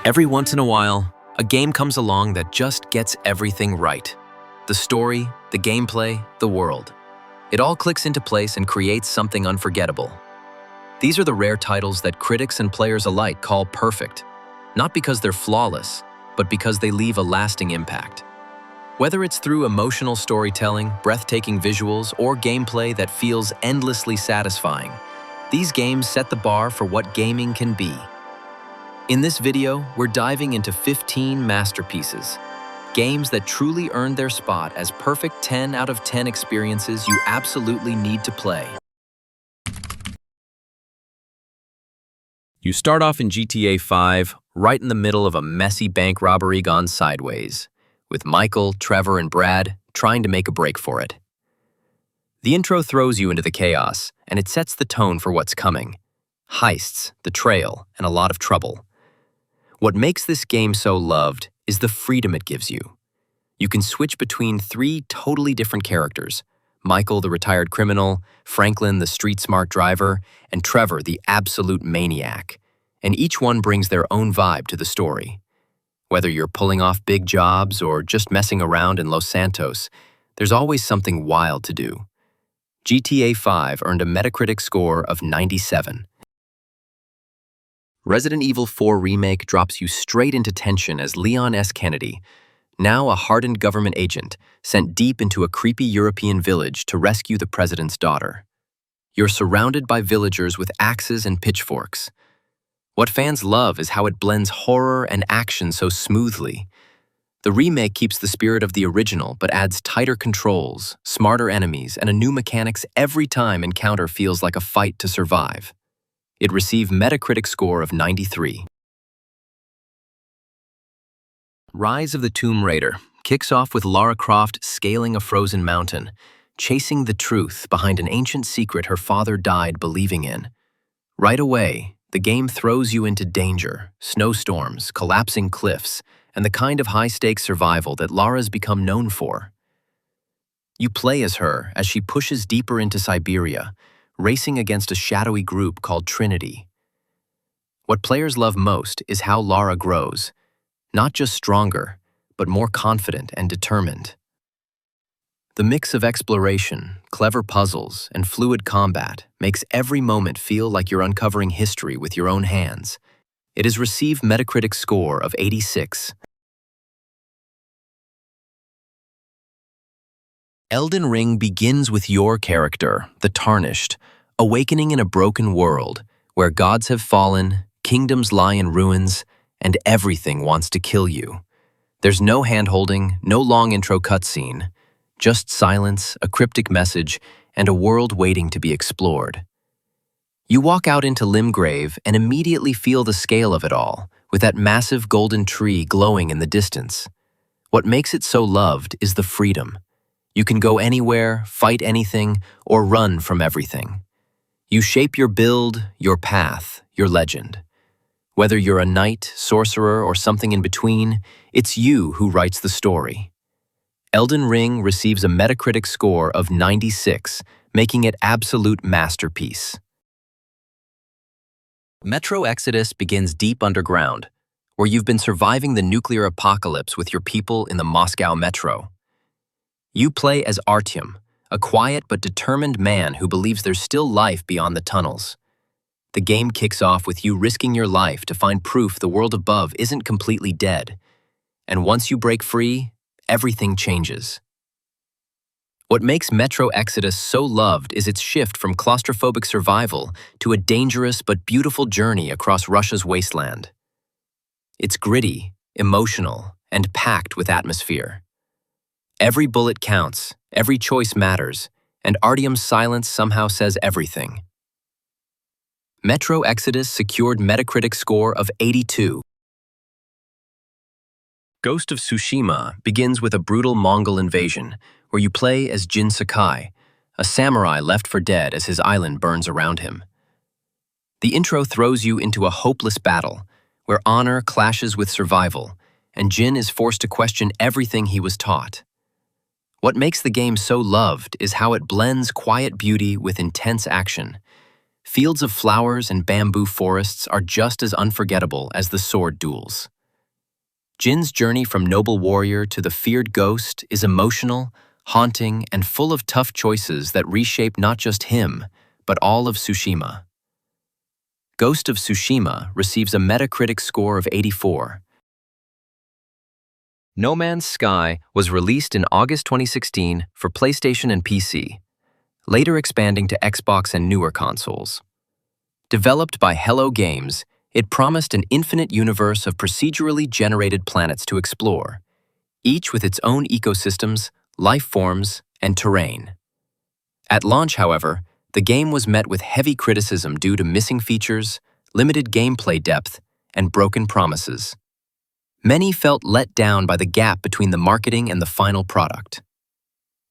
Every once in a while, a game comes along that just gets everything right. The story, the gameplay, the world. It all clicks into place and creates something unforgettable. These are the rare titles that critics and players alike call perfect, not because they're flawless, but because they leave a lasting impact. Whether it's through emotional storytelling, breathtaking visuals, or gameplay that feels endlessly satisfying, these games set the bar for what gaming can be. In this video, we're diving into 15 masterpieces, games that truly earned their spot as perfect 10 out of 10 experiences you absolutely need to play. You start off in GTA 5, right in the middle of a messy bank robbery gone sideways, with Michael, Trevor, and Brad trying to make a break for it. The intro throws you into the chaos, and it sets the tone for what's coming. Heists, the trail, and a lot of trouble. What makes this game so loved is the freedom it gives you. You can switch between 3 totally different characters: Michael, the retired criminal, Franklin, the street-smart driver, and Trevor, the absolute maniac. And each one brings their own vibe to the story. Whether you're pulling off big jobs or just messing around in Los Santos, there's always something wild to do. GTA 5 earned a Metacritic score of 97. Resident Evil 4 Remake drops you straight into tension as Leon S. Kennedy, now a hardened government agent, sent deep into a creepy European village to rescue the president's daughter. You're surrounded by villagers with axes and pitchforks. What fans love is how it blends horror and action so smoothly. The remake keeps the spirit of the original but adds tighter controls, smarter enemies, and a new mechanics every time encounter feels like a fight to survive. It received Metacritic score of 93. Rise of the Tomb Raider kicks off with Lara Croft scaling a frozen mountain, chasing the truth behind an ancient secret her father died believing in. Right away, the game throws you into danger, snowstorms, collapsing cliffs, and the kind of high-stakes survival that Lara's become known for. You play as her as she pushes deeper into Siberia, racing against a shadowy group called Trinity. What players love most is how Lara grows, not just stronger, but more confident and determined. The mix of exploration, clever puzzles, and fluid combat makes every moment feel like you're uncovering history with your own hands. It has received Metacritic score of 86. Elden Ring begins with your character, the Tarnished, awakening in a broken world where gods have fallen, kingdoms lie in ruins, and everything wants to kill you. There's no hand-holding, no long intro cutscene, just silence, a cryptic message, and a world waiting to be explored. You walk out into Limgrave and immediately feel the scale of it all, with that massive golden tree glowing in the distance. What makes it so loved is the freedom. You can go anywhere, fight anything, or run from everything. You shape your build, your path, your legend. Whether you're a knight, sorcerer, or something in between, it's you who writes the story. Elden Ring receives a Metacritic score of 96, making it absolute masterpiece. Metro Exodus begins deep underground, where you've been surviving the nuclear apocalypse with your people in the Moscow metro. You play as Artyom, a quiet but determined man who believes there's still life beyond the tunnels. The game kicks off with you risking your life to find proof the world above isn't completely dead. And once you break free, everything changes. What makes Metro Exodus so loved is its shift from claustrophobic survival to a dangerous but beautiful journey across Russia's wasteland. It's gritty, emotional, and packed with atmosphere. Every bullet counts, every choice matters, and Artyom's silence somehow says everything. Metro Exodus secured Metacritic score of 82. Ghost of Tsushima begins with a brutal Mongol invasion, where you play as Jin Sakai, a samurai left for dead as his island burns around him. The intro throws you into a hopeless battle, where honor clashes with survival, and Jin is forced to question everything he was taught. What makes the game so loved is how it blends quiet beauty with intense action. Fields of flowers and bamboo forests are just as unforgettable as the sword duels. Jin's journey from noble warrior to the feared ghost is emotional, haunting, and full of tough choices that reshape not just him, but all of Tsushima. Ghost of Tsushima receives a Metacritic score of 84. No Man's Sky was released in August 2016 for PlayStation and PC, later expanding to Xbox and newer consoles. Developed by Hello Games, it promised an infinite universe of procedurally generated planets to explore, each with its own ecosystems, life forms, and terrain. At launch, however, the game was met with heavy criticism due to missing features, limited gameplay depth, and broken promises. Many felt let down by the gap between the marketing and the final product.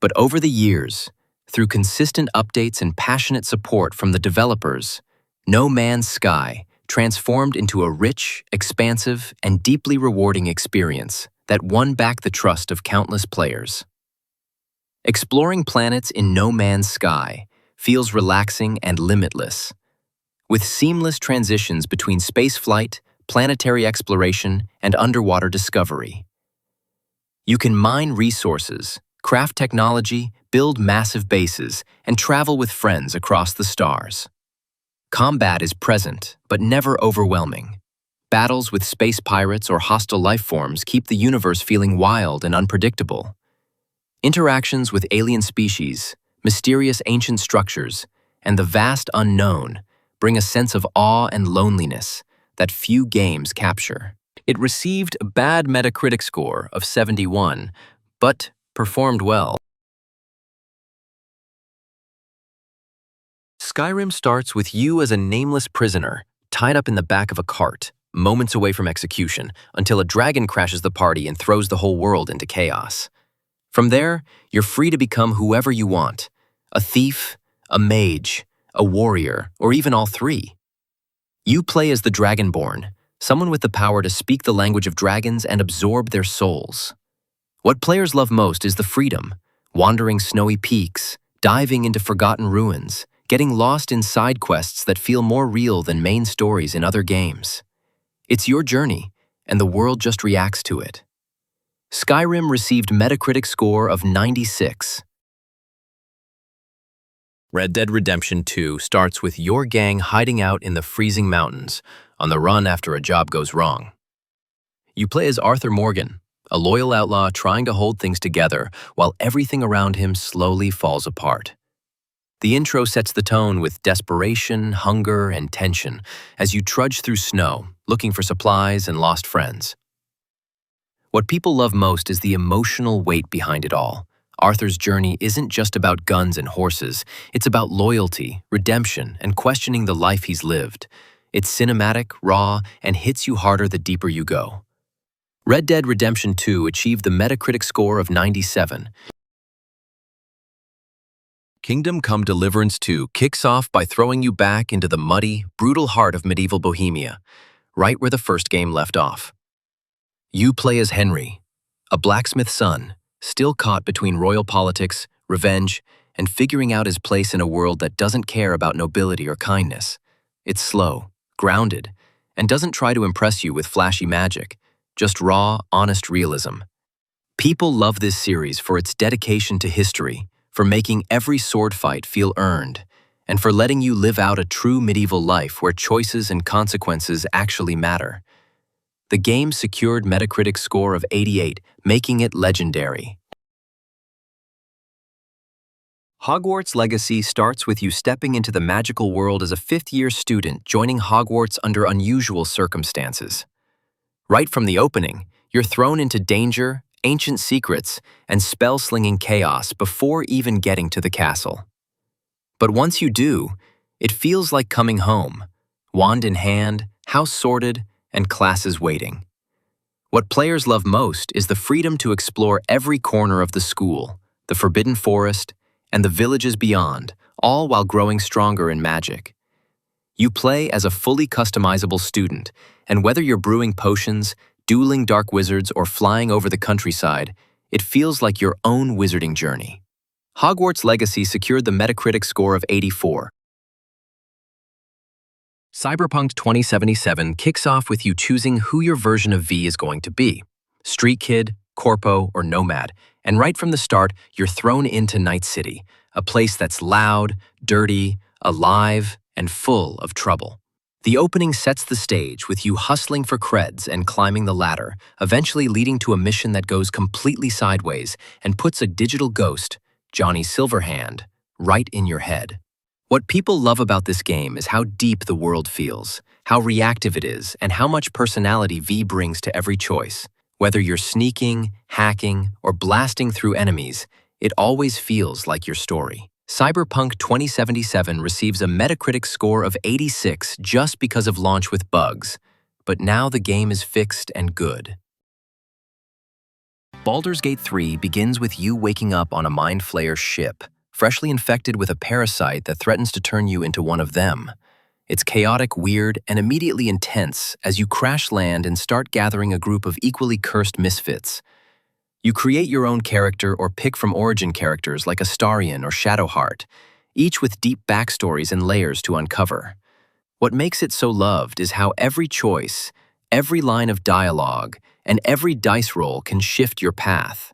But over the years, through consistent updates and passionate support from the developers, No Man's Sky transformed into a rich, expansive, and deeply rewarding experience that won back the trust of countless players. Exploring planets in No Man's Sky feels relaxing and limitless, with seamless transitions between spaceflight, planetary exploration, and underwater discovery. You can mine resources, craft technology, build massive bases, and travel with friends across the stars. Combat is present, but never overwhelming. Battles with space pirates or hostile life forms keep the universe feeling wild and unpredictable. Interactions with alien species, mysterious ancient structures, and the vast unknown bring a sense of awe and loneliness that few games capture. It received a bad Metacritic score of 71, but performed well. Skyrim starts with you as a nameless prisoner, tied up in the back of a cart, moments away from execution, until a dragon crashes the party and throws the whole world into chaos. From there, you're free to become whoever you want: a thief, a mage, a warrior, or even all three. You play as the Dragonborn, someone with the power to speak the language of dragons and absorb their souls. What players love most is the freedom: wandering snowy peaks, diving into forgotten ruins, getting lost in side quests that feel more real than main stories in other games. It's your journey, and the world just reacts to it. Skyrim received Metacritic score of 96. Red Dead Redemption 2 starts with your gang hiding out in the freezing mountains, on the run after a job goes wrong. You play as Arthur Morgan, a loyal outlaw trying to hold things together while everything around him slowly falls apart. The intro sets the tone with desperation, hunger, and tension as you trudge through snow, looking for supplies and lost friends. What people love most is the emotional weight behind it all. Arthur's journey isn't just about guns and horses, it's about loyalty, redemption, and questioning the life he's lived. It's cinematic, raw, and hits you harder the deeper you go. Red Dead Redemption 2 achieved the Metacritic score of 97. Kingdom Come Deliverance 2 kicks off by throwing you back into the muddy, brutal heart of medieval Bohemia, right where the first game left off. You play as Henry, a blacksmith's son, still caught between royal politics, revenge, and figuring out his place in a world that doesn't care about nobility or kindness. It's slow, grounded, and doesn't try to impress you with flashy magic, just raw, honest realism. People love this series for its dedication to history, for making every sword fight feel earned, and for letting you live out a true medieval life where choices and consequences actually matter. The game secured Metacritic score of 88, making it legendary. Hogwarts Legacy starts with you stepping into the magical world as a fifth-year student joining Hogwarts under unusual circumstances. Right from the opening, you're thrown into danger, ancient secrets, and spell-slinging chaos before even getting to the castle. But once you do, it feels like coming home, wand in hand, house sorted, and classes waiting. What players love most is the freedom to explore every corner of the school, the Forbidden Forest, and the villages beyond, all while growing stronger in magic. You play as a fully customizable student, and whether you're brewing potions, dueling dark wizards, or flying over the countryside, it feels like your own wizarding journey. Hogwarts Legacy secured the Metacritic score of 84. Cyberpunk 2077 kicks off with you choosing who your version of V is going to be. Street kid, corpo, or nomad, and right from the start, you're thrown into Night City, a place that's loud, dirty, alive, and full of trouble. The opening sets the stage with you hustling for creds and climbing the ladder, eventually leading to a mission that goes completely sideways and puts a digital ghost, Johnny Silverhand, right in your head. What people love about this game is how deep the world feels, how reactive it is, and how much personality V brings to every choice. Whether you're sneaking, hacking, or blasting through enemies, it always feels like your story. Cyberpunk 2077 receives a Metacritic score of 86 just because of launch with bugs, but now the game is fixed and good. Baldur's Gate 3 begins with you waking up on a Mind Flayer ship, freshly infected with a parasite that threatens to turn you into one of them. It's chaotic, weird, and immediately intense as you crash land and start gathering a group of equally cursed misfits. You create your own character or pick from origin characters like Astarion or Shadowheart, each with deep backstories and layers to uncover. What makes it so loved is how every choice, every line of dialogue, and every dice roll can shift your path.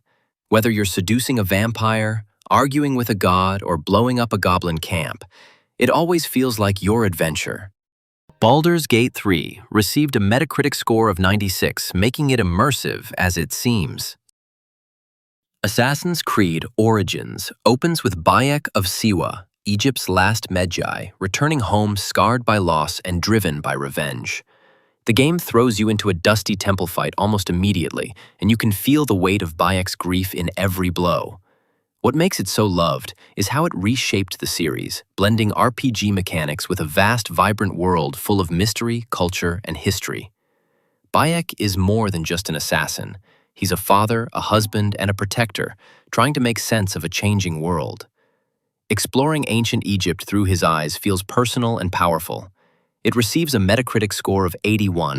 Whether you're seducing a vampire, arguing with a god, or blowing up a goblin camp, it always feels like your adventure. Baldur's Gate 3 received a Metacritic score of 96, making it immersive as it seems. Assassin's Creed Origins opens with Bayek of Siwa, Egypt's last Medjay, returning home scarred by loss and driven by revenge. The game throws you into a dusty temple fight almost immediately, and you can feel the weight of Bayek's grief in every blow. What makes it so loved is how it reshaped the series, blending RPG mechanics with a vast, vibrant world full of mystery, culture, and history. Bayek is more than just an assassin. He's a father, a husband, and a protector, trying to make sense of a changing world. Exploring ancient Egypt through his eyes feels personal and powerful. It receives a Metacritic score of 81.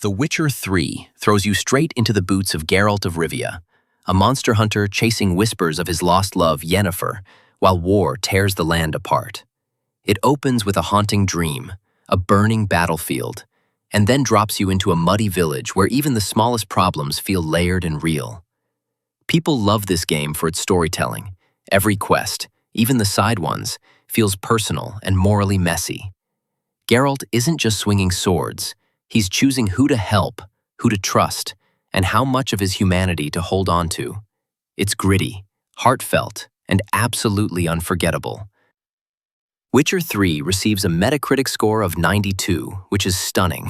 The Witcher 3 throws you straight into the boots of Geralt of Rivia, a monster hunter chasing whispers of his lost love Yennefer, while war tears the land apart. It opens with a haunting dream, a burning battlefield, and then drops you into a muddy village where even the smallest problems feel layered and real. People love this game for its storytelling. Every quest, even the side ones, feels personal and morally messy. Geralt isn't just swinging swords, he's choosing who to help, who to trust, and how much of his humanity to hold on to. It's gritty, heartfelt, and absolutely unforgettable. Witcher 3 receives a Metacritic score of 92, which is stunning.